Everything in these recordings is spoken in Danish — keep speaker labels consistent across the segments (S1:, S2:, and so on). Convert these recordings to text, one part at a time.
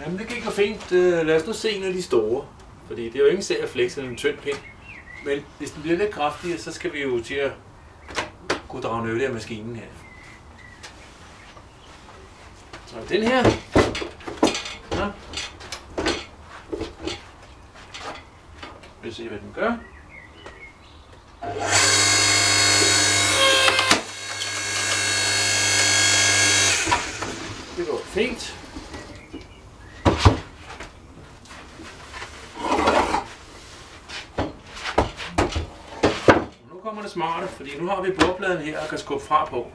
S1: Jamen det gik jo fint. Lad os nu se en af de store. Fordi det er jo ingen sag at flexe en tynd pind. Men hvis den bliver lidt kraftigere, så skal vi jo til at kunne drage nytte af maskinen her. Så den her. Ja. Vi vil se hvad den gør. Det går fint. Nu kommer det smarte, fordi nu har vi bordpladen her og kan skubbe fra på.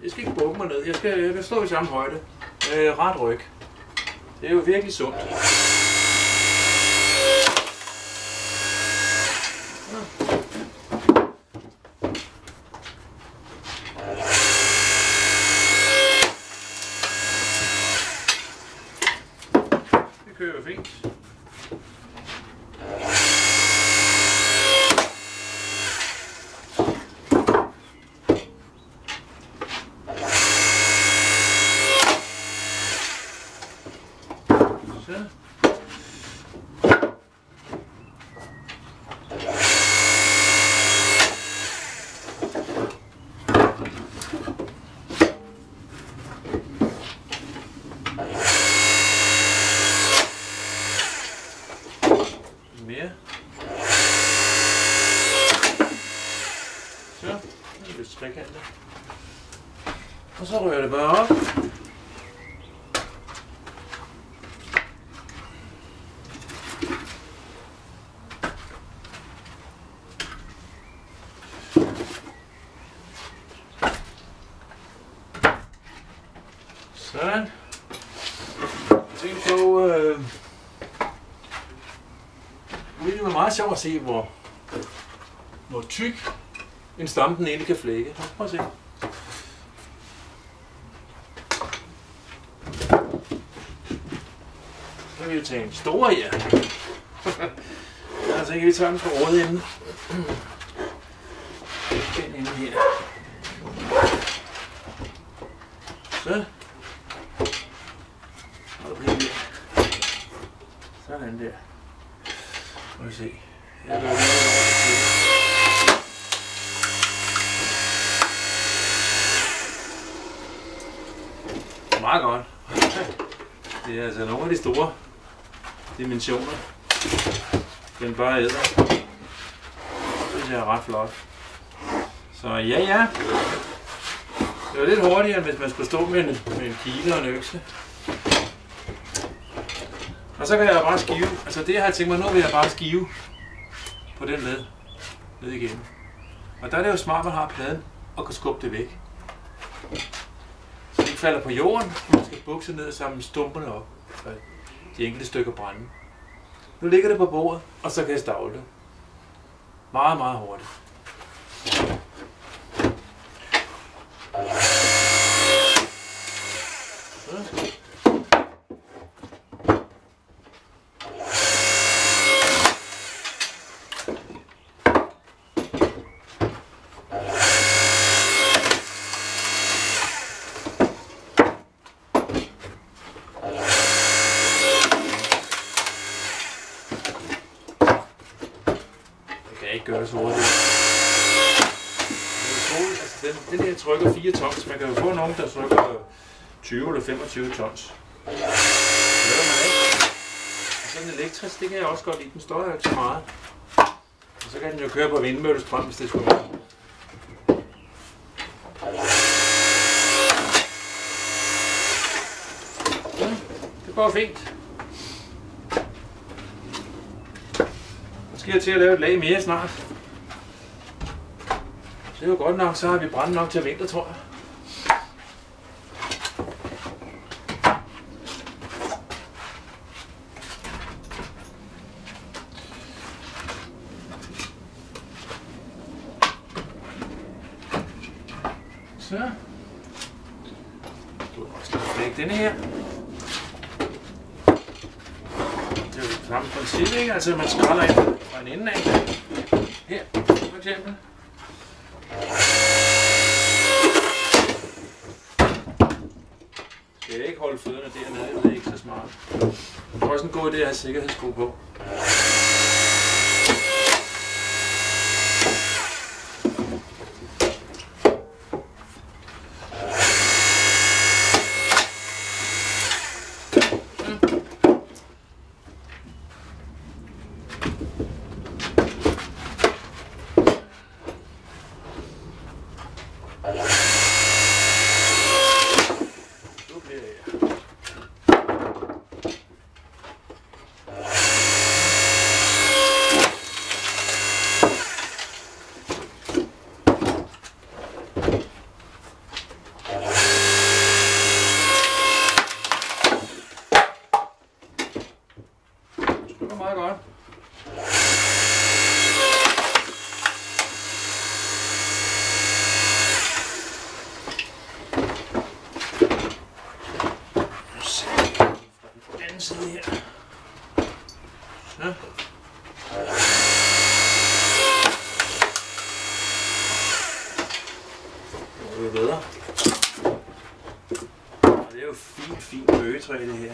S1: Jeg skal ikke bukke mig ned. Jeg skal stå i samme højde. Ret ryg. Det er jo virkelig sundt. Det kører jo fint. Mere. Så, det er lidt trekantet. Og så rører det bare op. Sådan. Tænk på, det er meget sjovt at se, hvor tyk en stamme den egentlig kan flække. Prøv at se. Så kan vi jo tage en stor her. Så kan vi tage den på rådenden. Den ende her. Så. Og det bliver sådan der. Må vi se. Jeg gør det meget godt. Det er altså nogle af de store dimensioner. Den bare æder. Det synes jeg er ret flot. Så ja. Det var lidt hurtigere, end hvis man skulle stå med en kile og en økse. Og så kan jeg bare skive. Altså det jeg har tænkt mig, nu vil jeg bare skive på den ned igennem. Og der er det jo smart, at man har pladen og kan skubbe det væk. Så det ikke falder på jorden, og man skal bukse ned og samle stumperne op, for de enkelte stykker brænde. Nu ligger det på bordet, og så kan jeg stavle det. Meget, meget hurtigt. Gøre det så hurtigt. Den her trykker 4 tons. Man kan jo få nogen, der trykker 20 eller 25 tons. Det gør man ikke. Og sådan en elektrisk, det kan jeg også godt lide. Den står jo ikke så meget. Og så kan den jo køre på vindmøllestrøm, hvis det skulle være. Ja, det går fint. Nu skal jeg til at lave et lag mere snart. Det er jo godt nok, så har vi brændt nok til vinter, tror jeg. Så. Du har også lidt lægge denne her. Det er jo det samme princip, ikke? Altså man skræller ind fra en ende af. Her, for eksempel. Skal jeg ikke holde fødderne dernede? Det er ikke så smart. Det er også en god idé at have sikkerhedssko på. Det var meget godt. Fra den anden side her. Så. Det er bedre. Og det er jo fint bøgetræ det her.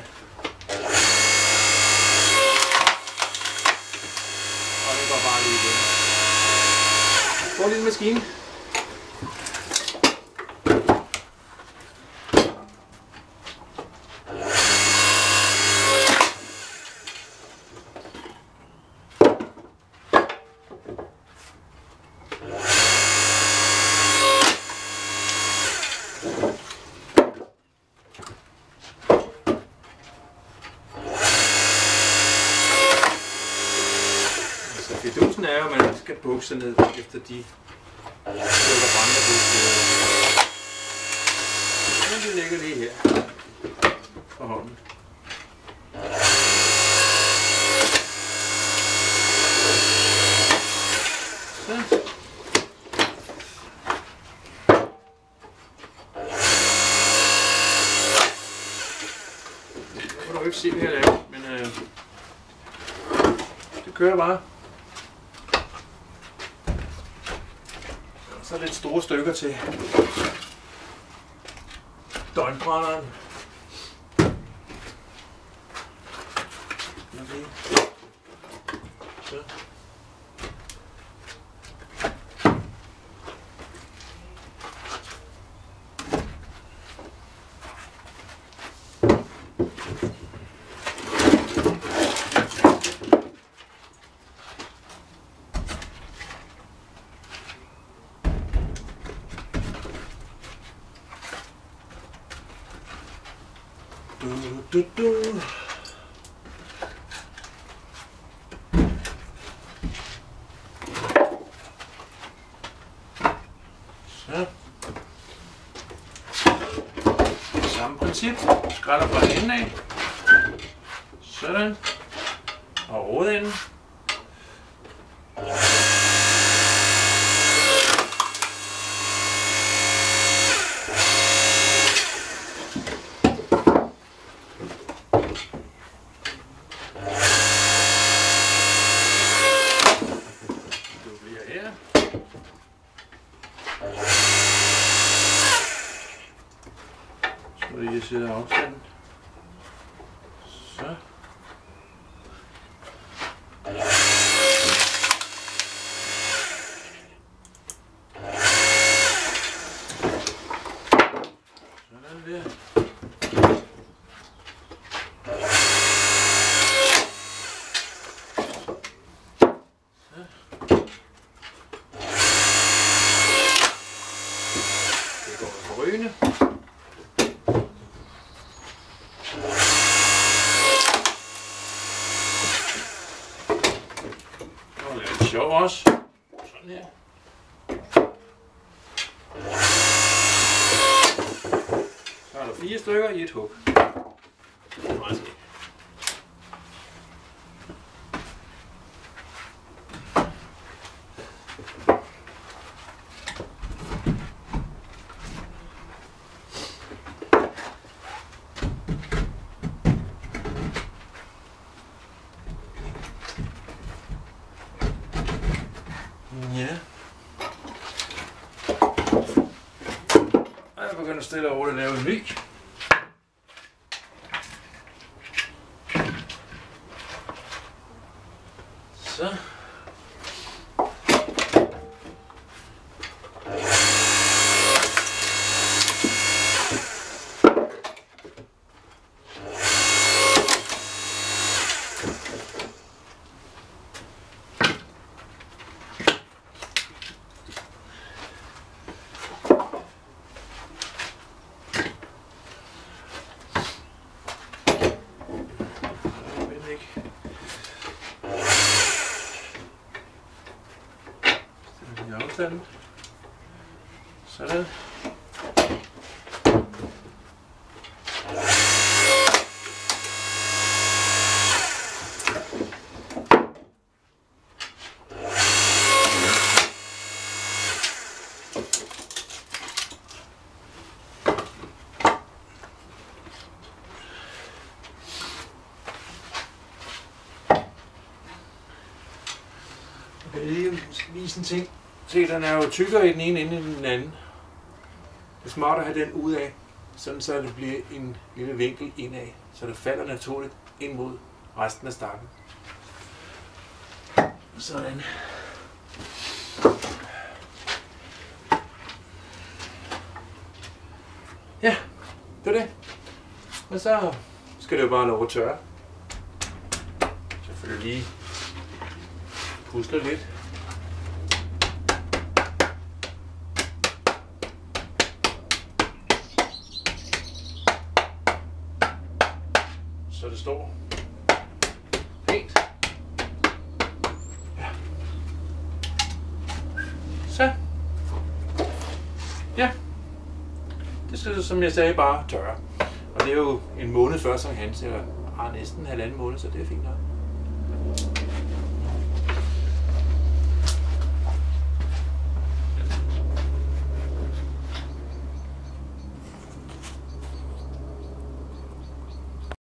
S1: Og det går bare lige igen. Få lige en maskine. Fidusen er jo, at man skal bukse ned efter de stykker brænderbukse. Men det ligger lige her for hånden. Så. Det kan du ikke se, hvad jeg laver, men det kører bare. Så lidt store stykker til døgnbrænderen. Så. Du. Så. Samme princip. Skræller fra enden af. Sådan. Og rodenden. Så jeg sætter afstanden. Så. Sådan der. Det går på rygene. Sjov også. Sådan her. Så er der 4 stykker i et hug. begynder stille og roligt at lave en ny. Så. Sådan. Jeg vil lige vise en ting. Se, den er jo tykkere i den ene ende end den anden. Det er smart at have den ud af, sådan så det bliver en lille vinkel indad, så det falder naturligt ind mod resten af stakken. Sådan. Ja, det er det. Og så skal det jo bare lov at tørre. Selvfølgelig lige pusle lidt. Så det står pænt. Ja. Så. Ja. Det skal, som jeg sagde, bare tørre. Og det er jo en måned før Sankt Hans, eller næsten 1,5 måned, så det er fint nok.